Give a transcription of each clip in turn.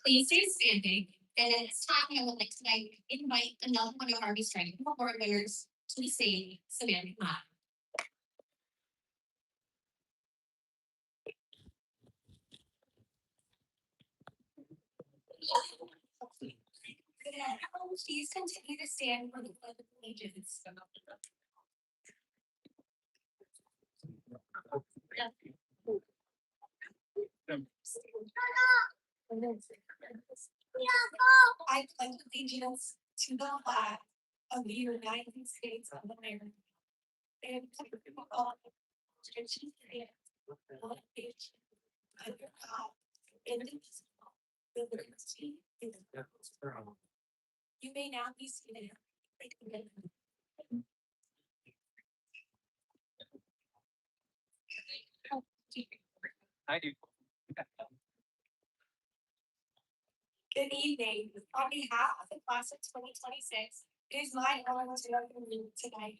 Please stay standing. And at this time, I would like to invite another one of our restraining award winners to say Savannah. Please continue to stand for the Pledge of Allegiance. I pledge allegiance to the flag of the United States of America and to the republic which one nation under God, indivisible, with liberty and justice for all. You may now be seated. I do. Good evening. On behalf of the class of 2026, it is my honor to welcome you tonight.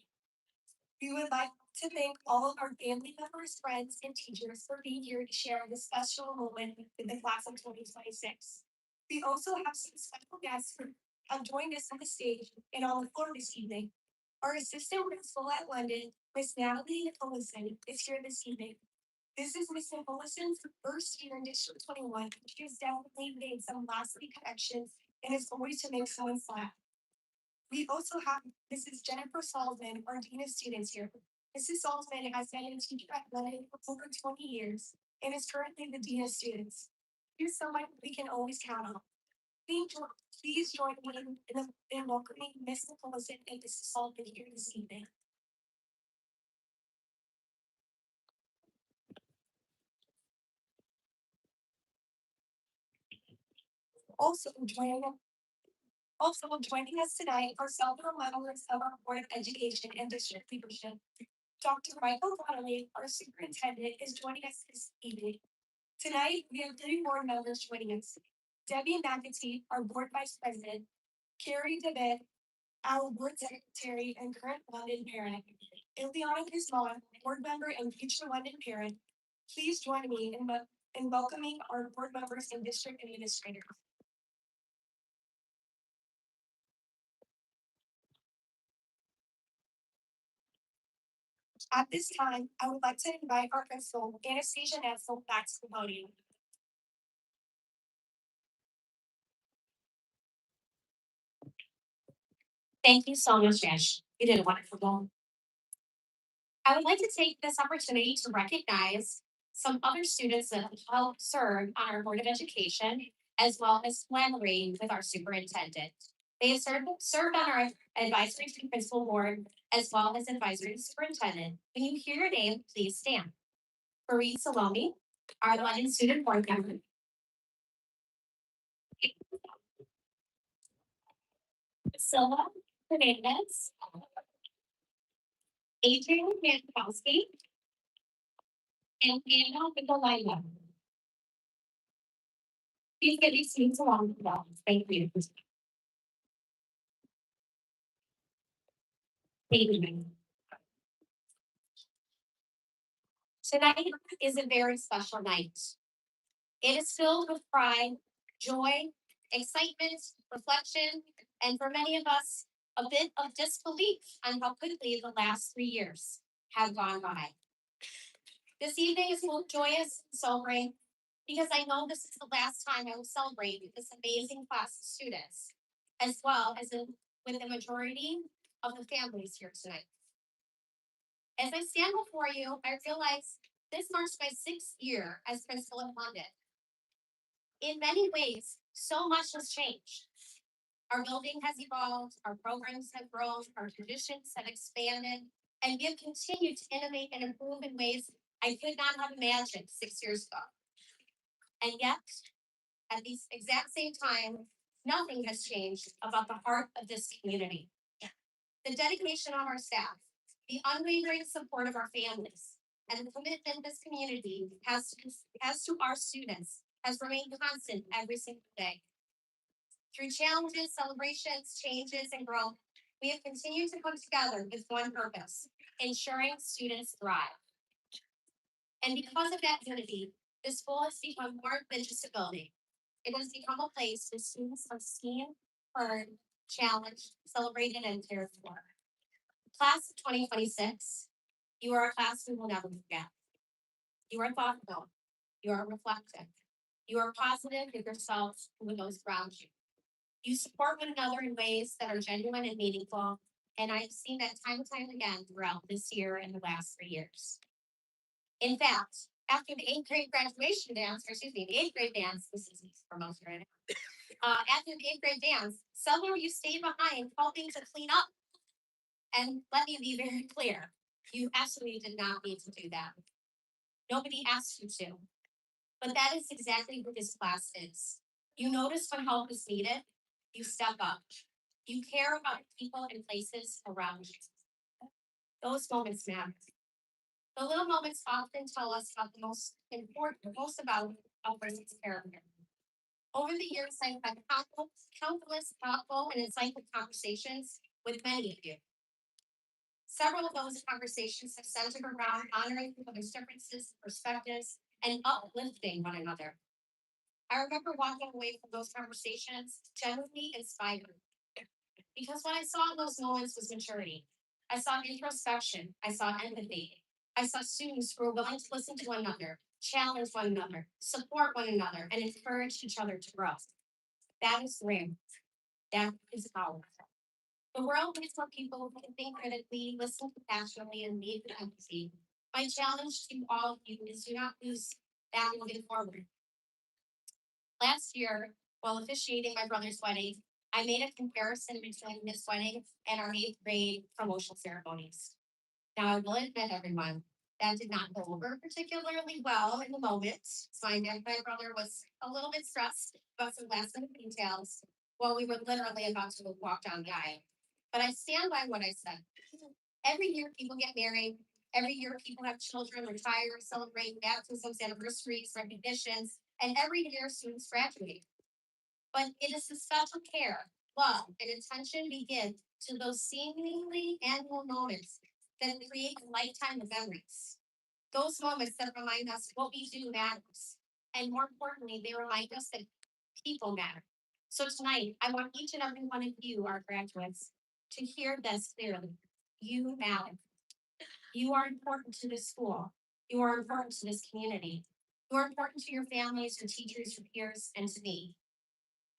We would like to thank all of our family members, friends, and teachers for being here to share this special moment with the class of 2026. We also have some special guests who have joined us on the stage and on the floor this evening. Our assistant principal at London, Miss Natalie Nicholson, is here this evening. This is Miss Nicholason's first year in District 21. She has definitely made some lasting connections and is always to make someone laugh. We also have Mrs. Jennifer Salzman, our Dean of Students here. Mrs. Salzman has been a teacher at London for over 20 years and is currently the Dean of Students. Here's someone we can always count on. Please join me in welcoming Miss Nicholson and Mrs. Salzman here this evening. Also joining us tonight are several members of our Board of Education and District Leadership. Dr. Michael Connolly, our superintendent, is joining us this evening. Tonight, we have 3 board members joining us. Debbie McAtee, our board vice president, Carrie DeVitt, our board secretary and current London parent, Ileana Guzman, board member and future London parent. Please join me in welcoming our board members and district administrators. At this time, I would like to invite our principal, Anastasia Netzel, back to the podium. Thank you so much, Ash. You did a wonderful job. I would like to take this opportunity to recognize some other students that have helped serve on our Board of Education, as well as collaborate with our superintendent. They have served on our advisory to principal board, as well as advisory to superintendent. When you hear your name, please stand. Fareed Salami, our London student board member. Silva Hernandez, Adrian Jankowski, and Anna Nicolaiva. Please get these students along the wall. Thank you. Thank you. Tonight is a very special night. It is filled with pride, joy, excitement, reflection, and for many of us, a bit of disbelief on how quickly the last 3 years have gone by. This evening is both joyous and sobering because I know this is the last time I will celebrate with this amazing class of students, as well as with the majority of the families here tonight. As I stand before you, I realize this marks my 6th year as principal of London. In many ways, so much has changed. Our building has evolved, our programs have grown, our traditions have expanded, and we have continued to innovate and improve in ways I could not have imagined 6 years ago. And yet, at the exact same time, nothing has changed about the heart of this community. The dedication of our staff, the unwavering support of our families, and the commitment this community has to our students has remained constant every single day. Through challenges, celebrations, changes, and growth, we have continued to come together with one purpose: ensuring students thrive. And because of that unity, this school has become more than just a building. It has become a place where students are seen, heard, challenged, celebrated, and cared for. Class of 2026, you are a class we will never forget. You are thoughtful. You are reflective. You are positive with yourselves and with those around you. You support one another in ways that are genuine and meaningful, and I've seen that time and time again throughout this year and the last 3 years. In fact, after the eighth grade graduation dance, or excuse me, the eighth grade dance, this is promotion right now. After the eighth grade dance, some of you stayed behind helping to clean up. And let me be very clear, you absolutely did not need to do that. Nobody asked you to. But that is exactly what this class is. You notice when help is needed, you step up. You care about people and places around you. Those moments matter. The little moments often tell us about the most important, most about a person's character. Over the years, I've had countless thoughtful and insightful conversations with many of you. Several of those conversations have centered around honoring people's differences, perspectives, and uplifting one another. I remember walking away from those conversations genuinely inspired because what I saw in those moments was maturity. I saw introspection. I saw empathy. I saw students who were willing to listen to one another, challenge one another, support one another, and encourage each other to grow. That is rare. That is powerful. The world needs more people who can think critically, listen compassionately, and lead with empathy. My challenge to all of you is do not lose that moving forward. Last year, while officiating my brother's wedding, I made a comparison between this wedding and our eighth grade promotional ceremonies. Now, I will admit, everyone, that did not go over particularly well in the moment. So my brother was a little bit stressed about some last minute details while we were literally about to walk down the aisle. But I stand by what I said. Every year, people get married. Every year, people have children, retire, celebrate baptisms, anniversaries, recognitions, and every year, students graduate. But it is the special care, love, and attention we give to those seemingly annual moments that create a lifetime of memories. Those moments that remind us what we do matters. And more importantly, they remind us that people matter. So tonight, I want each and every one of you, our graduates, to hear this clearly. You matter. You are important to this school. You are important to this community. You are important to your families, your teachers, your peers, and to me.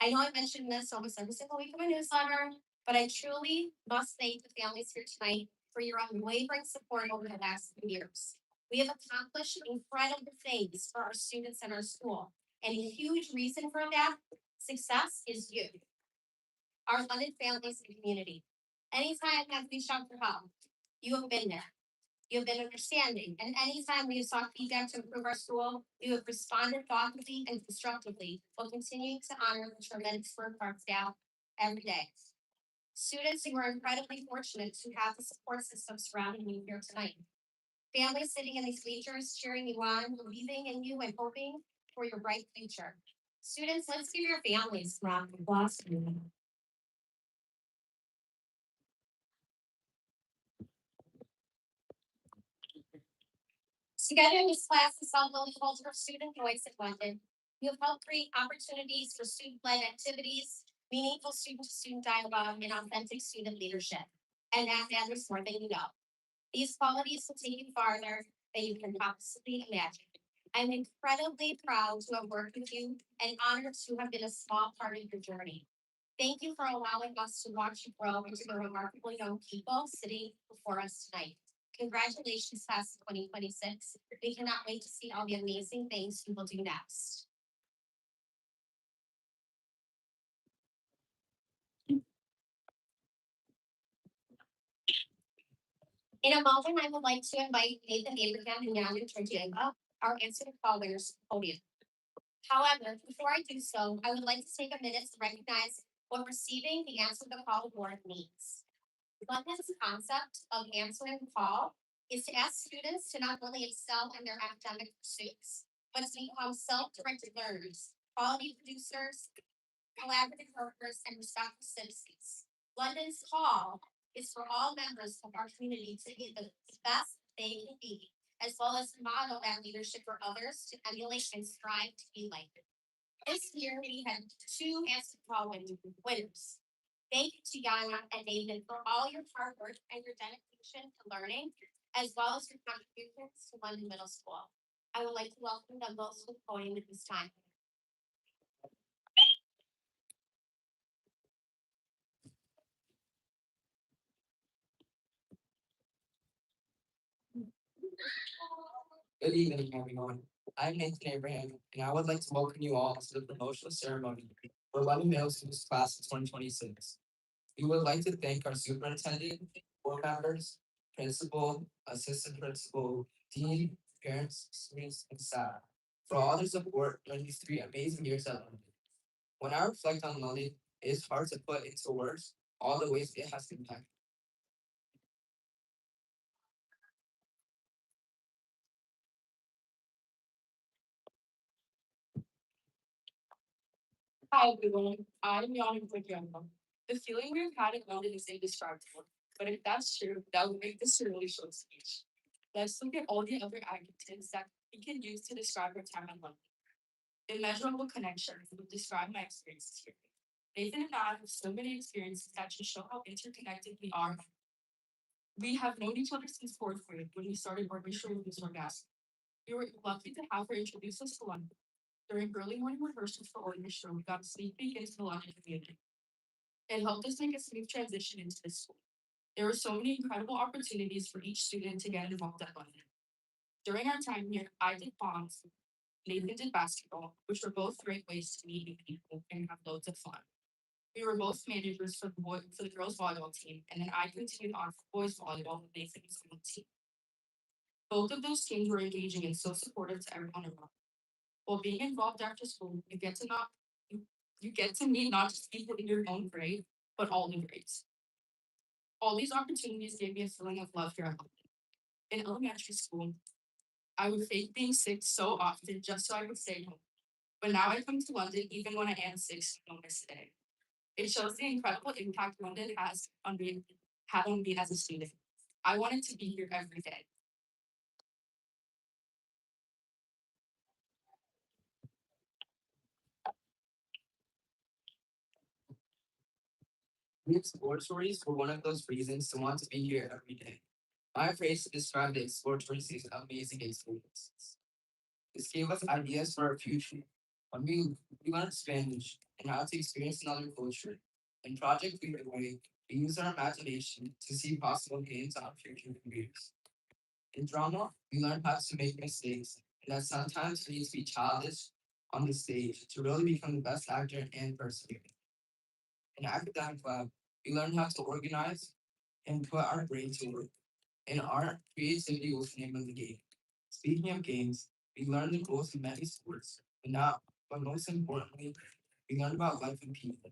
I know I mentioned this almost every single week of my newsletter, but I truly must thank the families here tonight for your unwavering support over the last 3 years. We have accomplished incredible things for our students and our school, and a huge reason for that success is you, our London families and community. Anytime I've reached out for help, you have been there. You have been understanding, and anytime we have sought feedback to improve our school, you have responded thoughtfully and constructively while continuing to honor the tremendous work of our staff every day. Students, you are incredibly fortunate to have the support system surrounding you here tonight. Families sitting in these bleachers cheering you on, believing in you, and hoping for your bright future. Students, let's give your families a round of applause. Together, this class is called the Culture of Student Voice in London. You have helped create opportunities for student-led activities, meaningful student-to-student dialogue, and authentic student leadership. And that matters more than you know. These qualities will take you farther than you can possibly imagine. I'm incredibly proud to have worked with you and honored to have been a small part of your journey. Thank you for allowing us to watch you grow into the remarkable young people sitting before us tonight. Congratulations, class of 2026. We cannot wait to see all the amazing things you will do next. In a moment, I would like to invite Nathan Abraham and Yana Georgieva, our answering callers, to the podium. However, before I do so, I would like to take a minute to recognize what receiving the Answer the Call award means. London's concept of answering the call is to ask students to not only excel in their academic pursuits, but to become self-directed learners, quality producers, collaborative workers, and respectful citizens. London's call is for all members of our community to be the best they can be, as well as model that leadership for others to emulate and strive to be like. This year we had two Answer Call winners. Thank you to Yana and Nathan for all your hard work and your dedication to learning, as well as your contributions to London Middle School. I would like to welcome them both to the podium at this time. Good evening, everyone. I'm Nathan Abraham, and I would like to welcome you all to the promotional ceremony for London Middle School's class of 2026. We would like to thank our superintendent, board members, principal, assistant principal, dean, parents, students, and staff for all their support during these 3 amazing years at London. When I reflect on London, it is hard to put into words all the ways it has impacted. Hi everyone, I'm Yana Quickyanko. The feeling we've had in London is indescribable, but if that's true, that would make this a really short speech. Let's look at all the other adjectives that we can use to describe our time in London. Immeasurable connections would describe my experiences here. Nathan and I have so many experiences that just show how interconnected we are. We have known each other since fourth grade when we started orchestra with Miss Orgasm. We were lucky to have her introduce us to London. During early morning rehearsals for orchestra, we got a sneak peek into the London community. It helped us make a smooth transition into this school. There were so many incredible opportunities for each student to get involved at London. During our time here, I did bonds, Nathan did basketball, which were both great ways to meet new people and have loads of fun. We were both managers for the girls volleyball team, and then I continued on for boys volleyball with Nathan's school team. Both of those teams were engaging and so supportive to everyone around. While being involved after school, you get to meet not just people in your own grade, but all the grades. All these opportunities gave me a feeling of love here at home. In elementary school, I would fake being sick so often just so I would stay home. But now I come to London even when I am sick, so I don't miss a day. It shows the incredible impact London has on me had on me as a student. I wanted to be here every day. We exploratories were one of those reasons to want to be here every day. My phrase to describe the exploratories is amazing experiences. This gave us ideas for our future. When we learned Spanish and how to experience another culture. In Project Leader Way, we use our imagination to see possible gains on our future careers. In drama, we learn how to make mistakes and that sometimes we need to be childish on the stage to really become the best actor and person. In academic lab, we learn how to organize and put our brain to work. In art, creativity was the name of the game. Speaking of games, we learned the rules of many sports, but most importantly, we learned about life and people.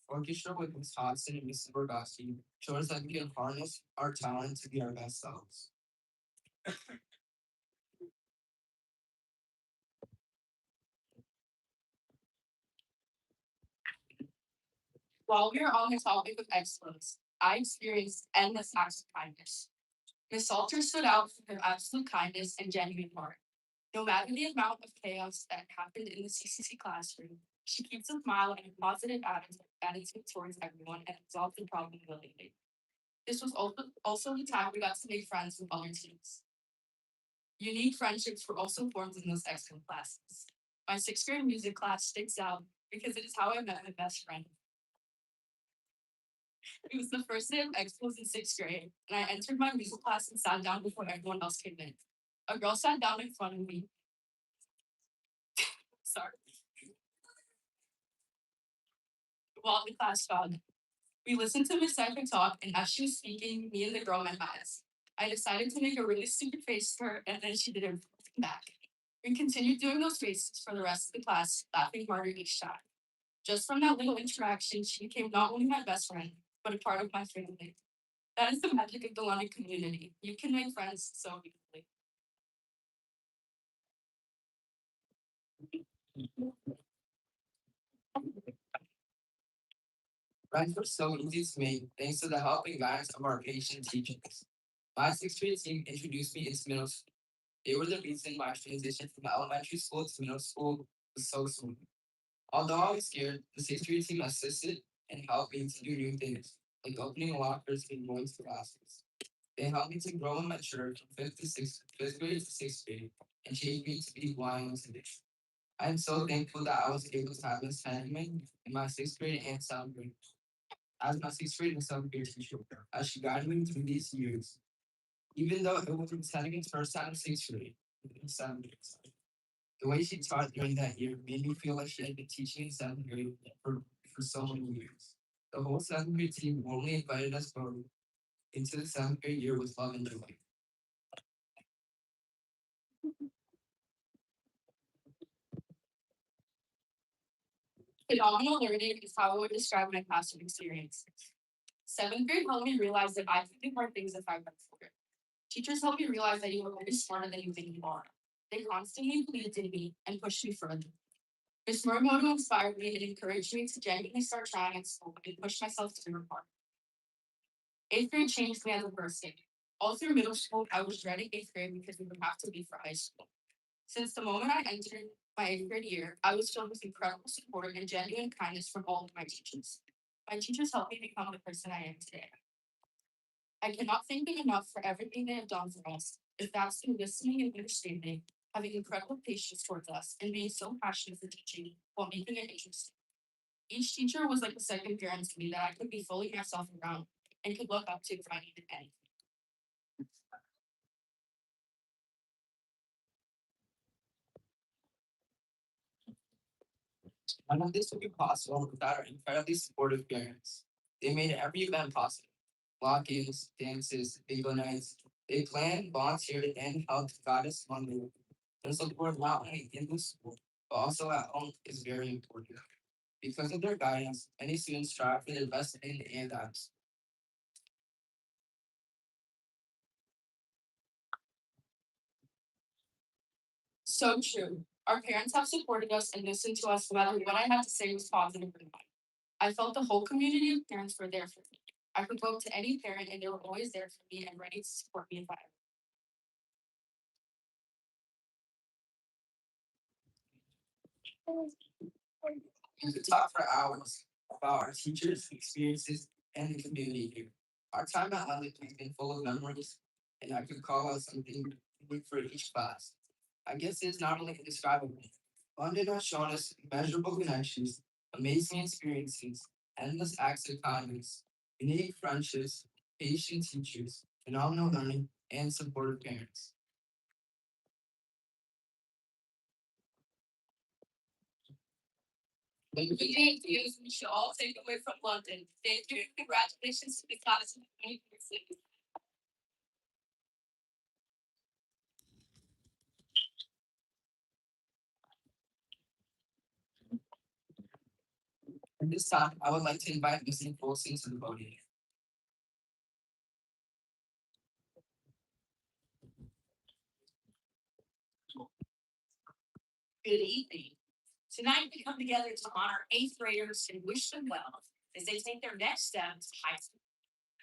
Orchestra with Wisconsin and Mr. Borgosky showed us that we can harness our talent to be our best selves. While we are on the topic of excellence, I experienced endless acts of kindness. Miss Salter stood out for her absolute kindness and genuine heart. No matter the amount of chaos that happened in the CCC classroom, she keeps a smile and a positive attitude towards everyone and resolves the problem willingly. This was also the time we got to make friends with other teams. Unique friendships were also formed in those excellent classes. My sixth grade music class sticks out because it is how I met my best friend. It was the first day of expos in sixth grade, and I entered my music class and sat down before everyone else came in. A girl sat down in front of me. Sorry. While the class fogged. We listened to Miss Cypher talk, and as she was speaking, me and the girl met eyes. I decided to make a really stupid face to her, and then she did it back. We continued doing those faces for the rest of the class, laughing harder each time. Just from that little interaction, she became not only my best friend, but a part of my family. That is the magic of the London community. You can make friends so easily. Friends were so easy to make thanks to the helping guidance of our patient teachers. My sixth grade team introduced me into middle school. They were the reason my transition from elementary school to middle school was so smooth. Although I was scared, the sixth grade team assisted and helped me to do new things, like opening lockers and going to classes. They helped me to grow and mature from fifth grade to sixth grade, and changed me to be who I am today. I am so thankful that I was able to have Miss Hanneman in my sixth grade and seventh grade. As my sixth grade and seventh grade teacher, as she guided me through these years, even though it was Miss Hanneman's first time in sixth grade, in seventh grade. The way she taught during that year made me feel like she had been teaching in seventh grade for so many years. The whole seventh grade team warmly invited us both into the seventh grade year with love and joy. Phenomenal learning is how I would describe my classroom experience. Seventh grade helped me realize that I could do more things if I went for it. Teachers help you realize that you are always smarter than you think you are. They constantly believed in me and pushed me further. Miss Morimoto inspired me and encouraged me to genuinely start trying at school and push myself to do more. Eighth grade changed me as a person. All through middle school, I was dreading eighth grade because we would have to leave for high school. Since the moment I entered my eighth grade year, I was filled with incredible support and genuine kindness from all of my teachers. My teachers helped me become the person I am today. I cannot thank them enough for everything they have done for us. If that's through listening and understanding, having incredible patience towards us, and being so passionate for teaching while making it interesting. Each teacher was like a second parent to me that I could be fully myself around and could look up to if I needed anything. None of this would be possible without our incredibly supportive parents. They made every event possible. Walk-ins, dances, bingo nights. They planned, volunteered, and helped guide us along the way. Their support not only in the school, but also at home is very important. Because of their guidance, many students strive for their best in and out. So true. Our parents have supported us and listened to us no matter what I had to say was positive or not. I felt the whole community of parents were there for me. I could go up to any parent and they were always there for me and ready to support me if I We could talk for hours about our teachers, experiences, and the community here. Our time at London has been full of memories, and I could call out something unique for each class. I guess it's not only indescribable. London has shown us immeasurable connections, amazing experiences, endless acts of kindness, unique friendships, patient teachers, phenomenal learning, and supportive parents. The thank yous we should all take away from London. Thank you. Congratulations to the class of 2026. At this time, I would like to invite Mr. Folson to the podium. Good evening. Tonight we come together to honor eighth graders and wish them well as they take their next step to high school.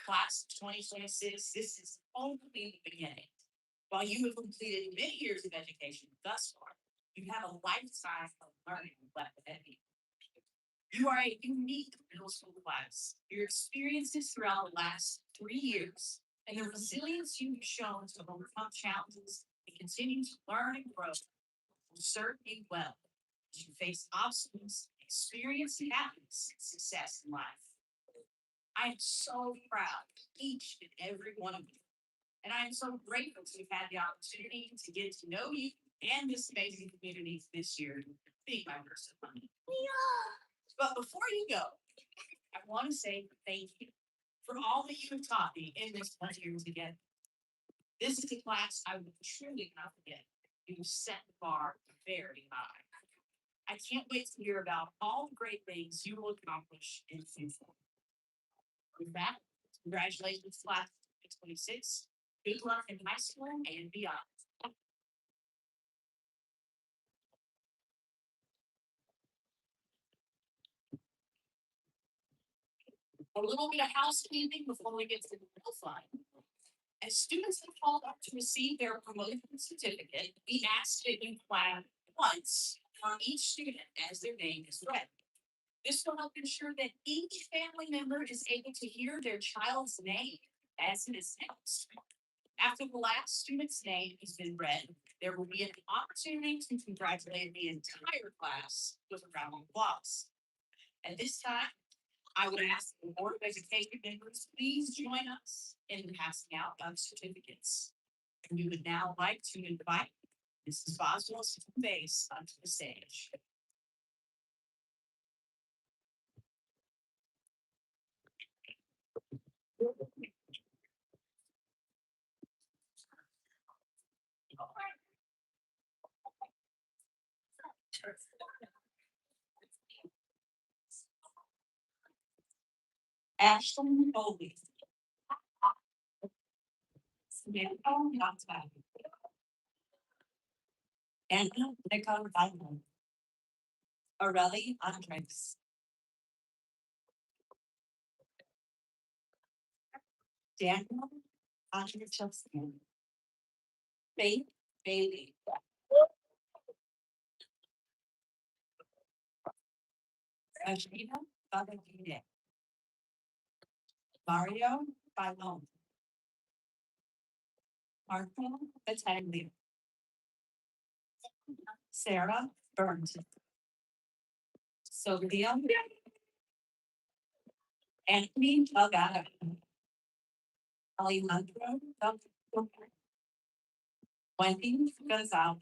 Class of 2026, this is only the beginning. While you have completed many years of education thus far, you have a lifetime of learning left ahead of you. You are a unique middle school class. Your experiences throughout the last 3 years and the resilience you've shown to overcome challenges and continue to learn and grow will serve you well as you face obstacles, experience happiness, and success in life. I am so proud of each and every one of you. And I am so grateful to have had the opportunity to get to know you and this amazing community this year, being my first money. But before you go, I want to say thank you for all that you have taught me in this 1 year together. This is a class I will truly not forget. You set the bar very high. I can't wait to hear about all the great things you will accomplish in the future. With that, congratulations, class of 2026. Good luck in high school and beyond. A little bit of housekeeping before we get to the real fun. As students have called up to receive their promotion certificate, we ask that you clap once for each student as their name is read. This will help ensure that each family member is able to hear their child's name as it is announced. After the last student's name has been read, there will be an opportunity to congratulate the entire class with a round of applause. At this time, I would ask the Board of Education members, please join us in the passing out of certificates. And we would now like to invite Mrs. Boswell to face onto the stage. Ashley Foley. Samantha Yontag. Anna Nicole Diamond. Aurelie Andres. Daniel Andre Chelsea. Faith Bailey. Rajina Babagine. Mario Bailon. Marco Battaglia. Sarah Burns. Sylvia. Anthony Delgado. Alejandro Wendy Gonzalez.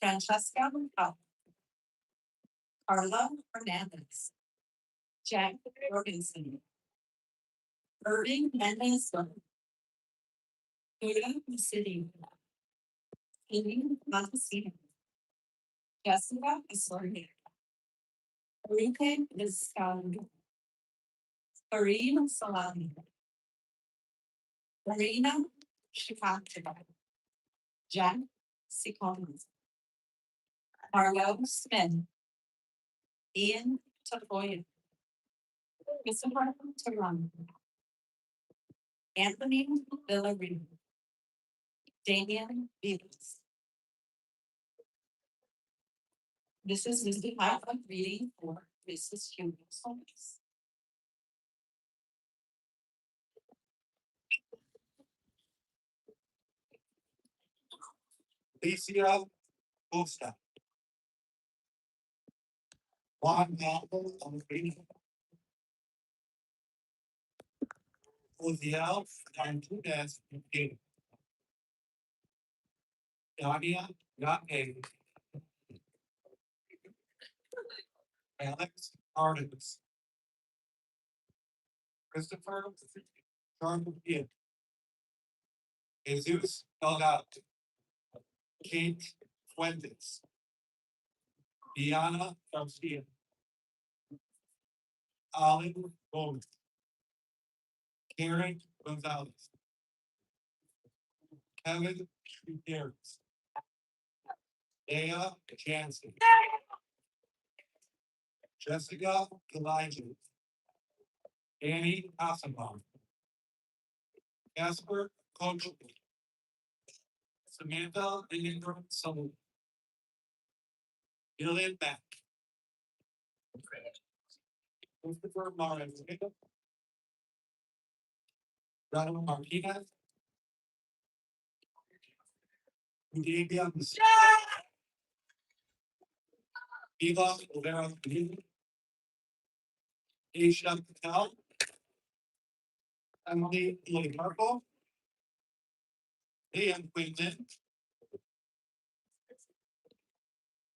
Francesca Paul. Carla Hernandez. Jack Robinson. Irving Mendez. Huda City. Amy Montesino. Jessica Asorni. Enrique Vizcarra. Kareem Salami. Marina Shikatova. Jack Sikonis. Marlo Smith. Ian Tafoya. Christopher Taran. Anthony Villarreal. Damian Beals. This is the part of reading for Mrs. Hugo Solis. Alicia Costa. Juan Manuel Alvarez. Osiel Antunes Pinheiro. Nadia Gate. Alex Artemis. Christopher Charles. Jesus Delgado. Kate Fuentes. Diana Garcia. Alan Gomes. Karen Gonzalez. Kevin Gutierrez. Dea Jansen. Jessica Elijah. Danny Hasselbaum. Casper Coach. Samantha Ingram Sullivan. Gillian Beck. Christopher Morris. Donald Martinez. Davia Eva Olvera. Aisha Patel. Emily Lee Marple. Liam Quinlan.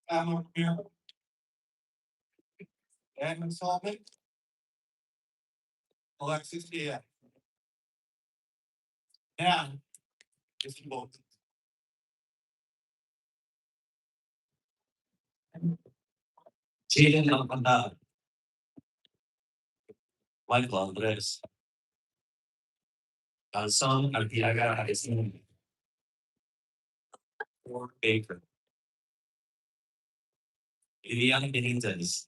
Emma Muir. Edmund Solomon. Alexis Diaz. Now, Mr. Bolton. Jaden Alcantara. Michael Andres. Alson Artiaga Aresino. Ford Baker. Vivian Benitez.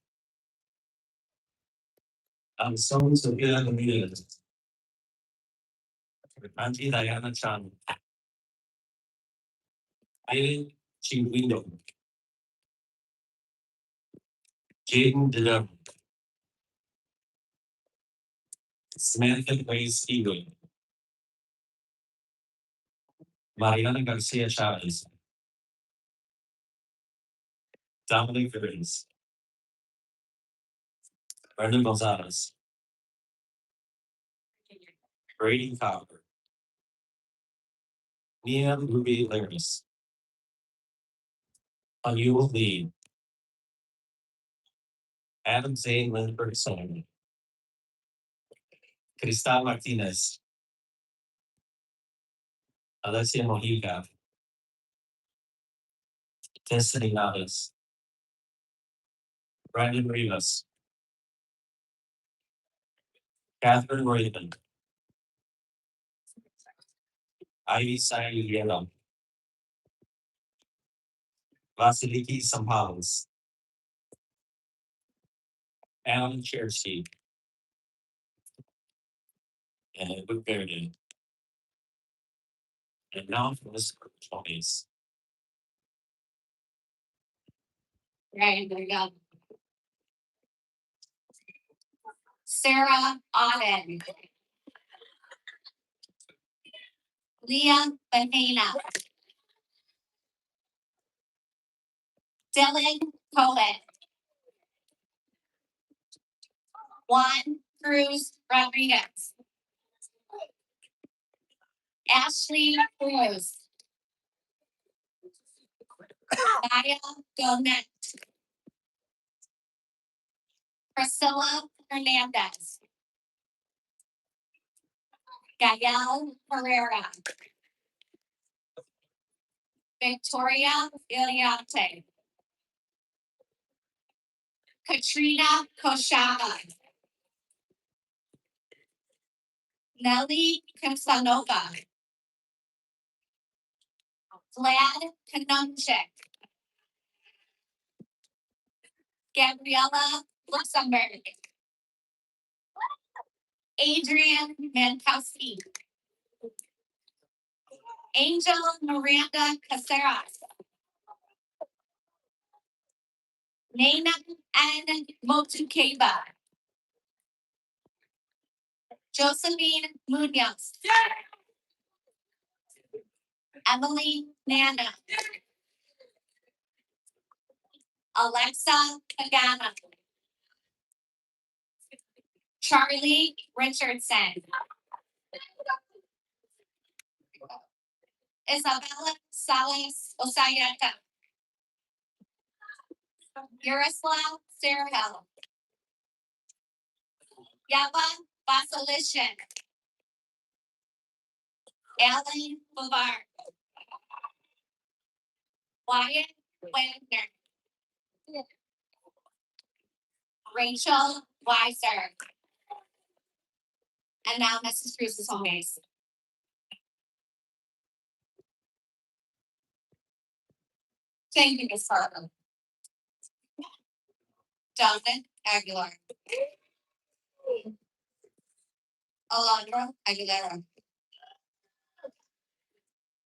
Alson Sofia Ramirez. Auntie Diana Chan. Irene Chinguindo. Jaden Dillon. Samantha Grace Eagle. Mariana Garcia Chavez. Dominic Reyes. Brendan Gonzalez. Brady Copper. Nia Ruby Laris. Ayul Lee. Adam Zane Lindbergh Solomon. Cristal Martinez. Alessia Mojica. Destiny Navas. Brandon Rivas. Catherine Raven. Ivy Sayuliela. Vasiliki Sampales. Alan Chersey. And Luke Bergen. And now for Mr. Tony's. Right, there you go. Sarah Auden. Leah Banana. Dylan Cohen. Juan Cruz Rodriguez. Ashley Cruz. Maya Gonet. Priscilla Hernandez. Gael Herrera. Victoria Iliante. Katrina Koshaba. Nelly Kimsanova. Vlad Kanunchik. Gabriella Luxembourg. Adrian Mankowski. Angel Miranda Caceres. Nana N. Motukeba. Josephine Munoz. Emily Nana. Alexa Pagana. Charlie Richardson. Isabella Salas Osayeta. Yaroslav Serhel. Yava Basilishin. Alan Bovar. Wyatt Wagner. Rachel Weiser. And now Mrs. Cruz's home base. Thank you, Ms. Fargo. Jonathan Aguilar. Alondra Aguilera.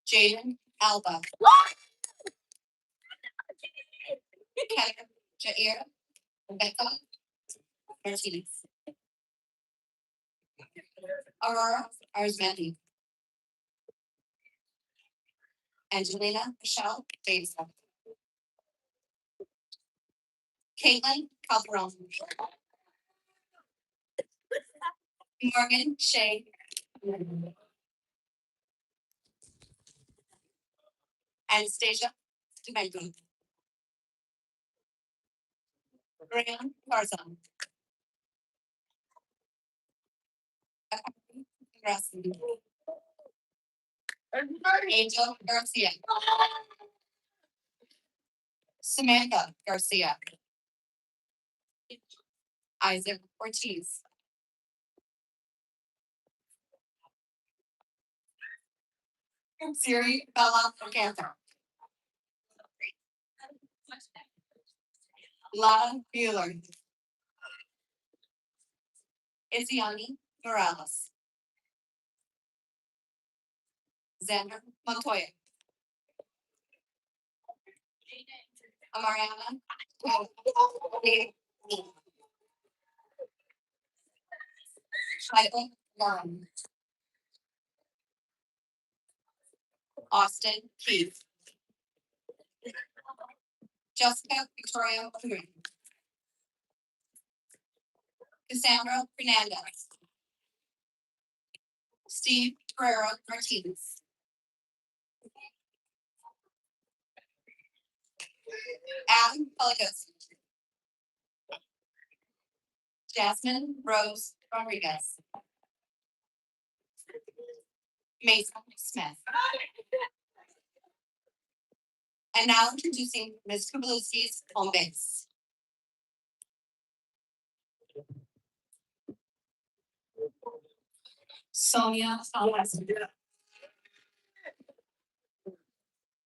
Jaden Alba. Heather, Jair, Rebecca, Martinez. Aurora Arzmendi. Angelina Michelle Davidson. Caitlin Calderon. Morgan Shea. Anastasia Domingo. Graham Garzon. Angel Garcia. Samantha Garcia. Isaac Ortiz. Siri Bella Panther. Lana Bueller. Iziani Morales. Xander Montoya. Amariana. Michael Warren. Austin Keith. Jessica Victoria Quinn. Cassandra Fernandez. Steve Guerrero Martinez. Adam Pelicos. Jasmine Rose Rodriguez. Mason Smith. And now introducing Ms. Kubalowski's home base. Sonia Alves.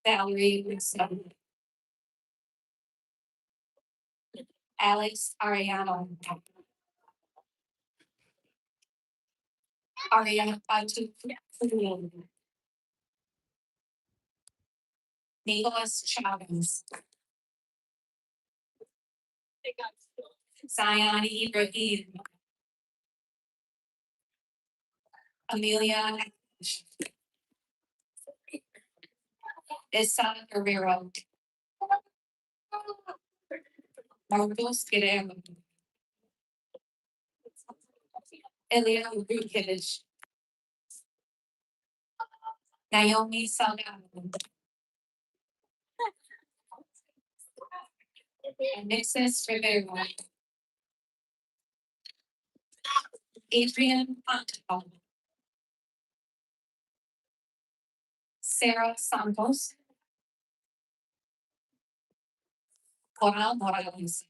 Valerie Wilson. Alex Ariano. Ariana Batu. Nicholas Chavez. Zion Ibrahim. Amelia Issa Guerrero. Marcos Guerrero. Elia Rukevich. Naomi Salgado. Nixis Rivera. Adrian Fontenot. Sarah Santos. Coral Morales.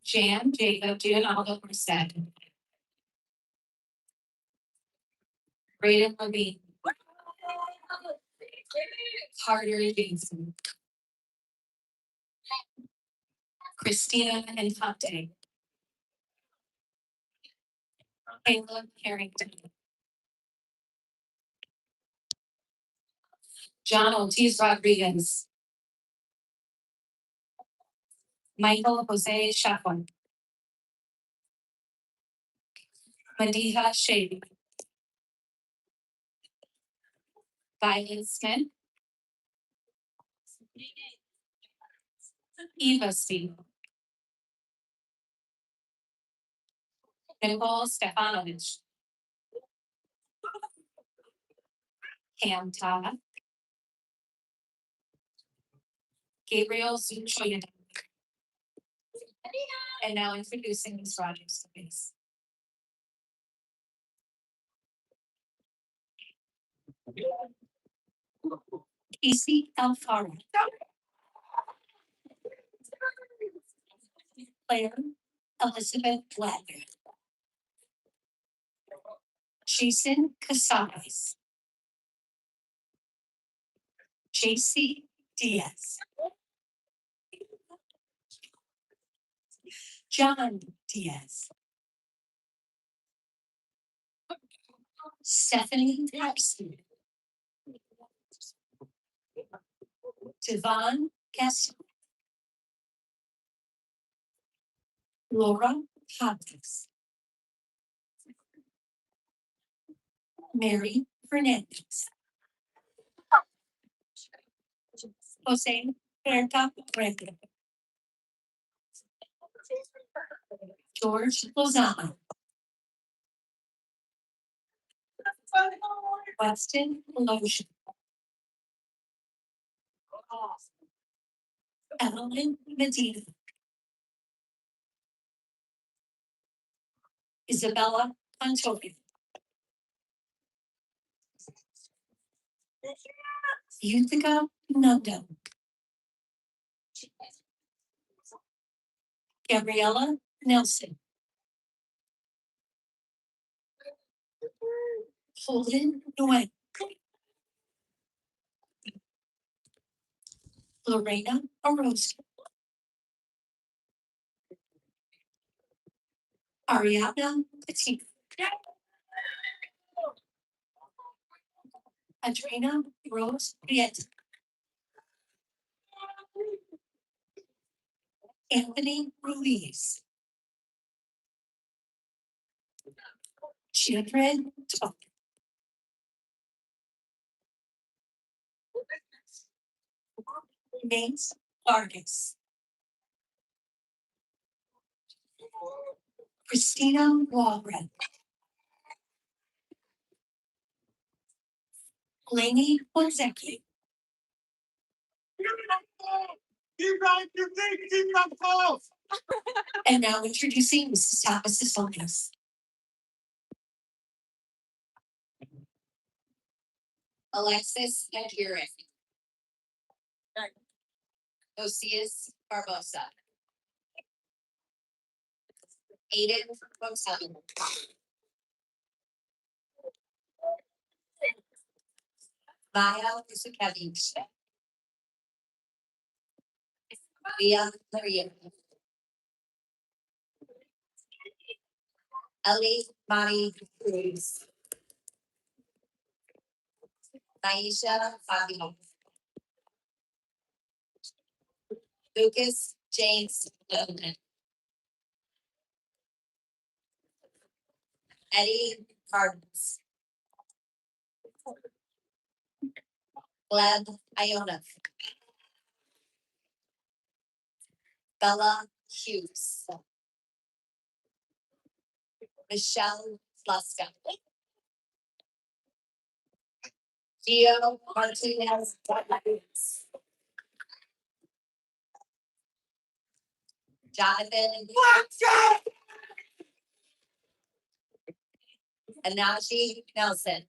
Jan Jacob Gianaldo Merced. Braden Levine. Carter Jameson. Christina Infante. Caleb Harrington. John Ortiz Rodriguez. Michael Jose Chapon. Madiha Shady. Violet Smith. Eva Steve. Nicole Stefanovich. Cam Todd. Gabriel Zuchoyan. And now introducing Ms. Rogers, please. Casey Alfaro. Claire Elizabeth Wagner. Jason Casares. JC Diaz. John Diaz. Stephanie Paxton. Devon Gaston. Laura Hopkins. Mary Fernandez. Jose Berta Reyes. George Lozano. Weston Lotion. Evelyn Medina. Isabella Antonio. Yuthika Nanda. Gabriella Nelson. Holden Nguyen. Lorena Orozco. Ariadna Petit. Adrena Rose Riet. Anthony Ruiz. Children Talk. Names Vargas. Christina Walred. Lainey Wozecki. And now introducing Mrs. Tapas Solis. Alexis Aguirre. Osias Barbosa. Aiden Rosell. Maya Isakevich. Leah Maria. Ellie Mari Cruz. Naisha Fabio. Lucas James Logan. Eddie Cardens. Gleb Iona. Bella Hughes. Michelle Flusca. Gio Martinez. Jonathan. Anaji Nelson.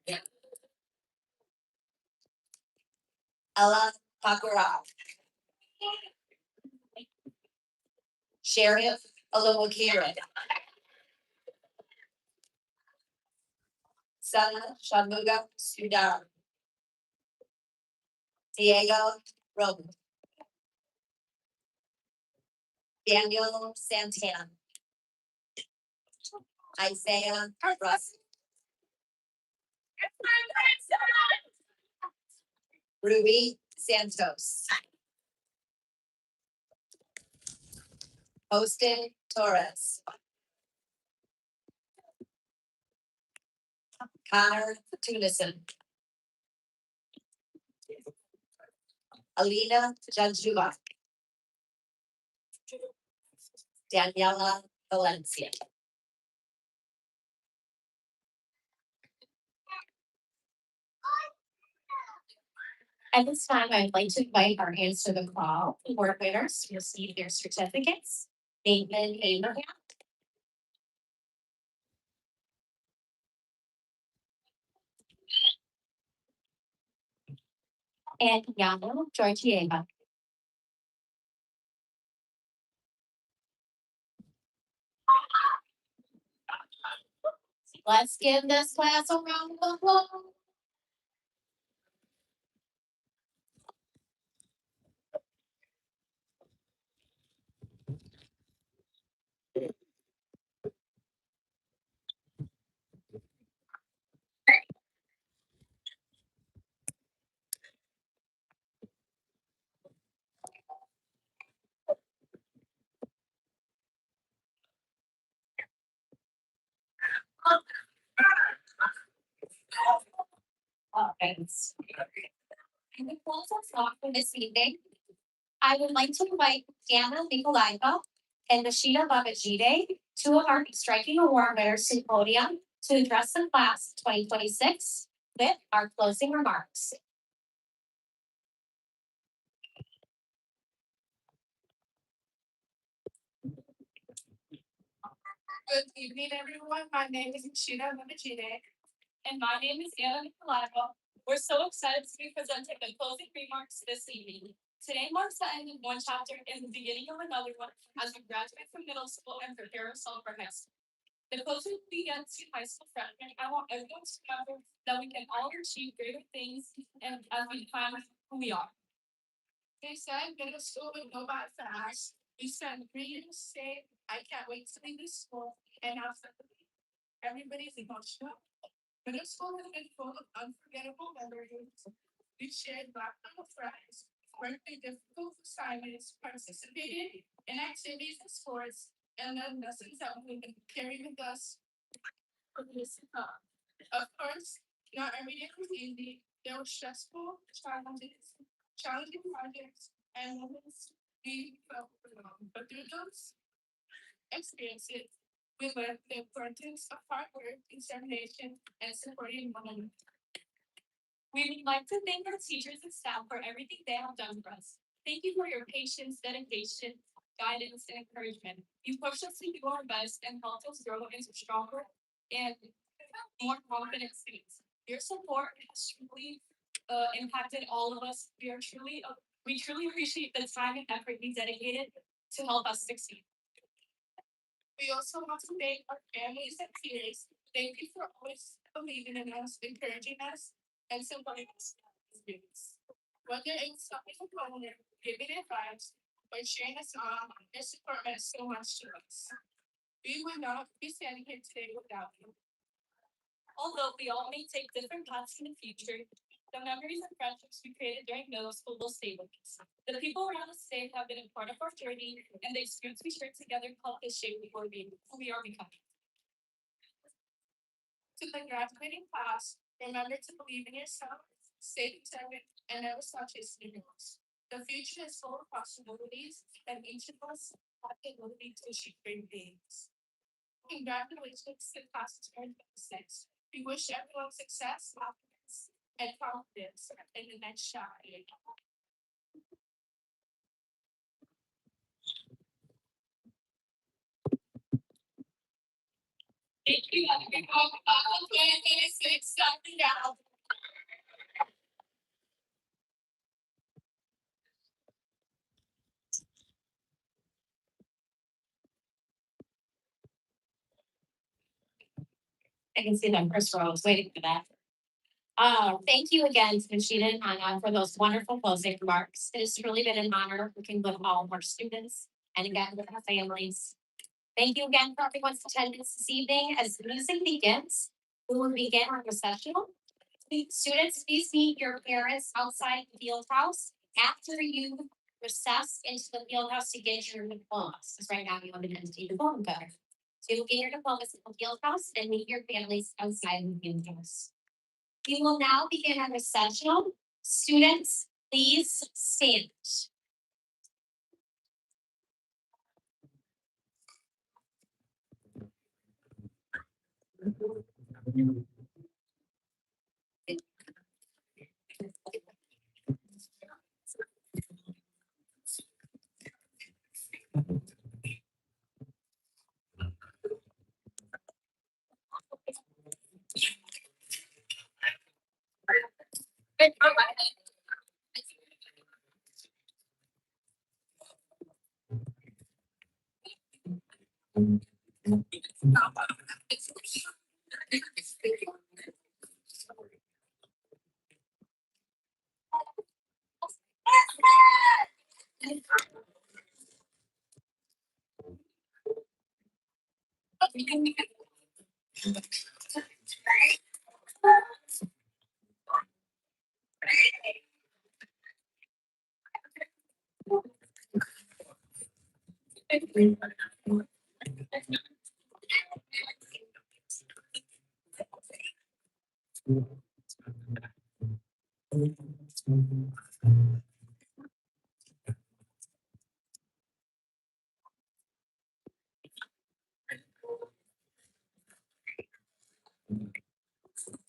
Ella Pakurov. Sheriff Olowokira. Sana Shanmuga Sudar. Diego Roman. Daniel Santana. Isaiah Russ. Ruby Santos. Austin Torres. Connor Tunison. Alina Janjua. Daniela Valencia. At this time, I'd like to invite our Answer the Call award winners to receive their certificates. Bateman Abraham. And Yano Georgieva. Let's give this class a round of applause. happens. And the close us off for this evening, I would like to invite Diana Nikolaiva and Nashida Babajide, two of our striking award winners to the podium to address the class 2026 with our closing remarks. Good evening, everyone. My name is Nashida Babajide. And my name is Diana Nikolaiva. We're so excited to be presenting the closing remarks this evening. Today marks the end of one chapter and the beginning of another one as we graduate from middle school and prepare ourselves for high school. The closer we get to high school freshmen, I want everyone to remember that we can all achieve greater things and as we define who we are. They said middle school would go by fast. We spent 3 years safe. I can't wait to leave this school and have fun. Everybody's emotional. Middle school has been full of unforgettable memories. We shared laughter with friends, worked through difficult assignments, participated in activities and sports, and learned lessons that we can carry with us for years to come. Of course, not every day was easy. There were stressful challenges, challenging projects, and moments we felt alone. But through those experiences, we learned the importance of hard work, determination, and supporting one another. We would like to thank our teachers and staff for everything they have done for us. Thank you for your patience, dedication, guidance, and encouragement. You pushed us to do our best and helped us grow into stronger and more confident students. Your support has truly impacted all of us. We truly appreciate the time and effort you dedicated to help us succeed. We also want to thank our families and peers. Thank you for always believing in us, encouraging us, and supporting us. Whether it's something opponent, giving advice, or cheering us on, your support meant so much to us. We would not be standing here today without you. Although we all may take different paths in the future, the memories and friendships we created during middle school will stay with us. The people around us today have been a part of our journey, and the experience we shared together helped us shape who we are becoming. To the graduating class, remember to believe in yourself, stay determined, and never stop chasing your goals. The future is full of possibilities, and each of us have the ability to achieve great things. Congratulations to class of 2026. We wish everyone success, happiness, and confidence in the next chapter. Thank you, everyone. 2026, something out. I can see them, Chris Rowe was waiting for that. Thank you again to Nashida and Anna for those wonderful closing remarks. It has truly been an honor working with all of our students and again with our families. Thank you again for everyone's attendance this evening. As the music begins, we will begin our recessional. Students, please meet your parents outside the field house after you recess into the field house to get your diplomas. Because right now you have an empty diploma card. So you'll get your diplomas in the field house and meet your families outside the field house. We will now begin our recessional. Students, please stand.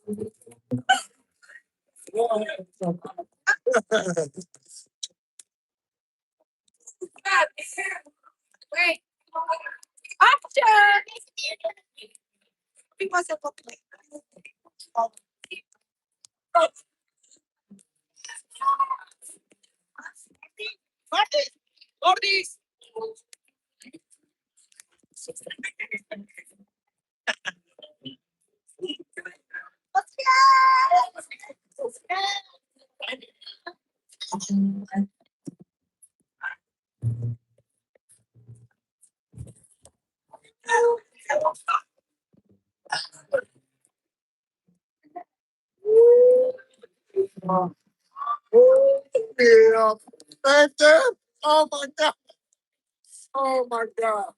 Wait. After. We must have looked like Yeah. Right there. Oh my god. Oh my god.